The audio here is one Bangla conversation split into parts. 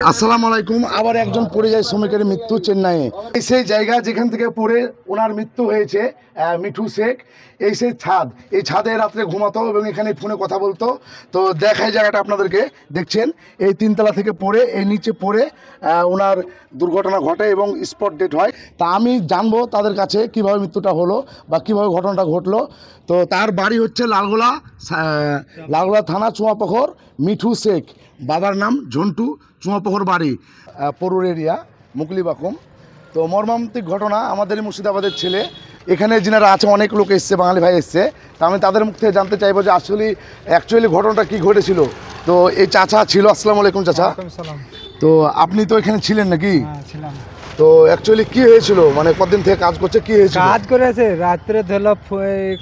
আসসালামু আলাইকুম। আবার একজন পরিযায়ী শ্রমিকের মৃত্যু চেন্নাইয়ে। এই সেই জায়গা যেখান থেকে পড়ে ওনার মৃত্যু হয়েছে, মিঠু শেখ। এই সেই ছাদ, এই ছাদে রাত্রে ঘুমাতো এবং এখানে ফোনে কথা বলতো। তো দেখাই জায়গাটা আপনাদেরকে, দেখছেন এই তিনতলা থেকে পড়ে এই নিচে পড়ে ওনার দুর্ঘটনা ঘটে এবং স্পট ডেট হয়। তা আমি জানবো তাদের কাছে কিভাবে মৃত্যুটা হলো বা কিভাবে ঘটনাটা ঘটলো। তো তার বাড়ি হচ্ছে লালগোলা থানা চুয়াপোখর। মিঠু শেখ, বাবার নাম ঝন্টু, চুয়াপোখর বাড়ি, পরুর এরিয়া, মুকলিবাকুম। তো মর্মান্তিক ঘটনা, আমাদের মুর্শিদাবাদের ছেলে। এখানে যিনারা আছে অনেক লোক এসছে, বাঙালি ভাই এসছে। তা আমি তাদের মুখ থেকে জানতে চাইবো যে অ্যাকচুয়ালি ঘটনাটা কী ঘটেছিল। তো এই চাচা ছিল। আসসালামু আলাইকুম চাচা। তো আপনি তো এখানে ছিলেন নাকি? ছিলাম। তো অ্যাকচুয়ালি কি হয়েছিল, মানে কতদিন থেকে কাজ করছে, কি হয়েছিল? কাজ করেছে রাত্রে ধরলো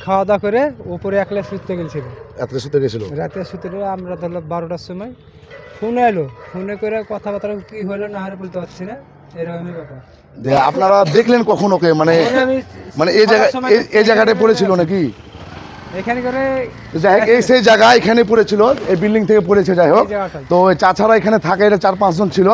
খাওয়া দাওয়া করে উপরে একলা শুতে গেছিল। রাত্রে শুতে গেছিল? রাতে শুতে আমরা ধরলো 12টার সময় ফোন এলো, ফোনে করে কথাবার্তা কি হলো না হলো বলতে পারছি না, এরকমই ব্যাপার। আপনারা দেখলেন কখন ওকে? মানে এই জায়গাটায় পড়েছিল নাকি? এখানে করে যাই হোক, এই সেই জায়গা এখানে পড়েছিল, এই বিল্ডিং থেকে পড়েছে। যাই হোক, তো ওই চাচারা এখানে থাকে, এটা 4-5 জন ছিল।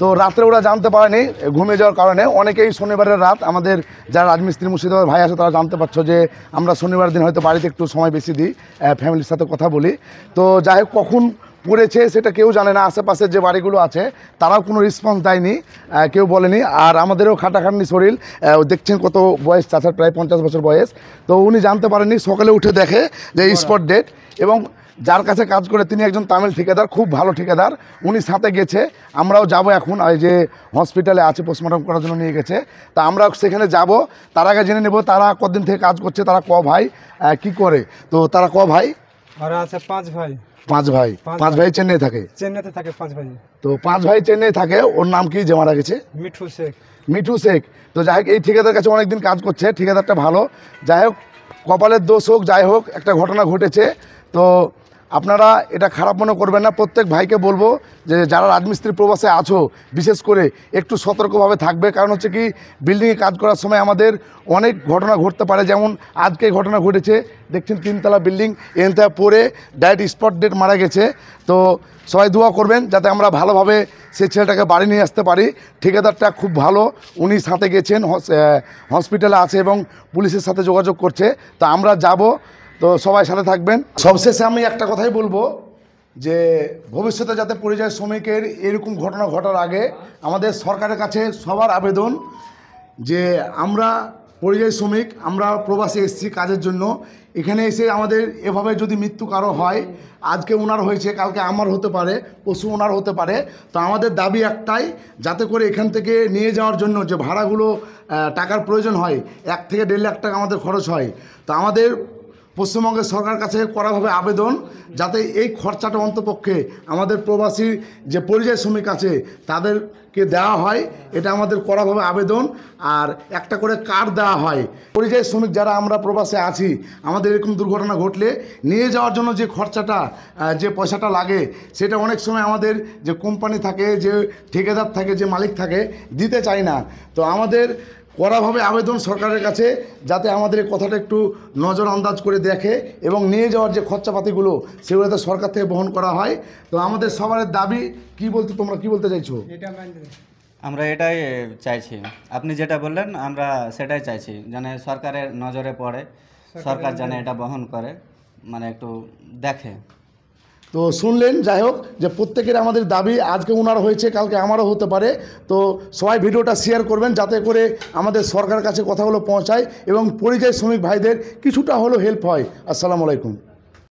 তো রাত্রে ওরা জানতে পারেনি ঘুমিয়ে যাওয়ার কারণে। অনেকেই শনিবারের রাত, আমাদের যারা রাজমিস্ত্রি মুর্শিদাবাদ ভাই আছে তারা জানতে পারছো যে আমরা শনিবার দিন হয়তো বাড়িতে একটু সময় বেশি দিই, ফ্যামিলির সাথে কথা বলি। তো যাই হোক, কখন পড়েছে সেটা কেউ জানে না। আশেপাশের যে বাড়িগুলো আছে তারাও কোনো রেসপন্স দেয়নি, কেউ বলেনি। আর আমাদেরও খাটাখাটনি শরীর, দেখছেন কত বয়স চাচার, প্রায় 50 বছর বয়স। তো উনি জানতে পারেননি, সকালে উঠে দেখে যে স্পট ডেট। এবং যার কাছে কাজ করে তিনি একজন তামিল ঠিকাদার, খুব ভালো ঠিকাদার, উনি সাথে গেছে। আমরাও যাব এখন, এই যে হসপিটালে আছে, পোস্টমর্টম করার জন্য নিয়ে গেছে। তা আমরা সেখানে যাব, তার আগে জেনে নেব তারা কতদিন থেকে কাজ করছে, তারা ক ভাই, কি করে। তো তারা ক ভাই? ওরা আছে 5 ভাই। 5 ভাই? 5 ভাই চেন্নাই থাকে? চেন্নাইতে থাকে 5 ভাই। তো 5 ভাই চেন্নাই থাকে। ওর নাম কি যে মারা গেছে? মিঠু শেখ। মিঠু শেখ। তো যাই হোক, এই ঠিকাদার কাছে অনেকদিন কাজ করছে, ঠিকাদারটা ভালো। যাই হোক, কপালের দোষ হোক, যাই হোক, একটা ঘটনা ঘটেছে। তো আপনারা এটা খারাপ মনে করবেন না। প্রত্যেক ভাইকে বলবো যে যারা রাজমিস্ত্রি প্রবাসে আছো, বিশেষ করে একটু সতর্কভাবে থাকবে। কারণ হচ্ছে কি, বিল্ডিংয়ে কাজ করার সময় আমাদের অনেক ঘটনা ঘটতে পারে। যেমন আজকে ঘটনা ঘটেছে, দেখছেন 3তলা বিল্ডিং, এখান থেকে পড়ে ডাইরেক্ট স্পট ডেট মারা গেছে। তো সবাই দোয়া করবেন যাতে আমরা ভালোভাবে সেই ছেলেটাকে বাড়ি নিয়ে আসতে পারি। ঠিকাদারটা খুব ভালো, উনি সাথে গেছেন, হসপিটালে আছে এবং পুলিশের সাথে যোগাযোগ করছে। তো আমরা যাব, তো সবাই সাথে থাকবেন। সবশেষে আমি একটা কথাই বলবো যে ভবিষ্যতে যাতে পরিযায়ী শ্রমিকের এরকম ঘটনা ঘটার আগে আমাদের সরকারের কাছে সবার আবেদন যে আমরা পরিযায়ী শ্রমিক, আমরা প্রবাসে এসেছি কাজের জন্য। এখানে এসে আমাদের এভাবে যদি মৃত্যু কারো হয়, আজকে ওনার হয়েছে, কালকে আমার হতে পারে, পশু ওনার হতে পারে। তো আমাদের দাবি একটাই, যাতে করে এখান থেকে নিয়ে যাওয়ার জন্য যে ভাড়াগুলো টাকার প্রয়োজন হয়, 1 থেকে 1.5 লাখ টাকা আমাদের খরচ হয়। তো আমাদের পশ্চিমবঙ্গের সরকার কাছে করাভাবে আবেদন যাতে এই খরচাটা অন্তপক্ষে আমাদের প্রবাসী যে পরিযায়ী শ্রমিক আছে তাদেরকে দেওয়া হয়, এটা আমাদের করাভাবে আবেদন। আর একটা করে কার্ড দেওয়া হয়। পরিযায়ী শ্রমিক যারা আমরা প্রবাসে আছি, আমাদের এরকম দুর্ঘটনা ঘটলে নিয়ে যাওয়ার জন্য যে খরচাটা, যে পয়সাটা লাগে, সেটা অনেক সময় আমাদের যে কোম্পানি থাকে, যে ঠিকাদার থাকে, যে মালিক থাকে, দিতে চায় না। তো আমাদের কড়াভাবে আবেদন সরকারের কাছে যাতে আমাদের এই কথাটা একটু নজর আন্দাজ করে দেখে এবং নিয়ে যাওয়ার যে খরচাপাতিগুলো সেগুলো তো সরকার থেকে বহন করা হয়। তো আমাদের সবার দাবি কি বলতে, তোমরা কি বলতে চাইছো? আমরা এটাই চাইছি, আপনি যেটা বললেন আমরা সেটাই চাইছি, যেন সরকারের নজরে পড়ে, সরকার যেন এটা বহন করে, মানে একটু দেখে। তো শুনলেন, যাই হোক, যে প্রত্যেকের আমাদের দাবি, আজকে ওনার হয়েছে, কালকে আমারও হতে পারে। তো সবাই ভিডিওটা শেয়ার করবেন যাতে করে আমাদের সরকারের কাছে কথাগুলো পৌঁছায় এবং পরিযায়ী শ্রমিক ভাইদের কিছুটা হলেও হেল্প হয়। আসসালামু আলাইকুম।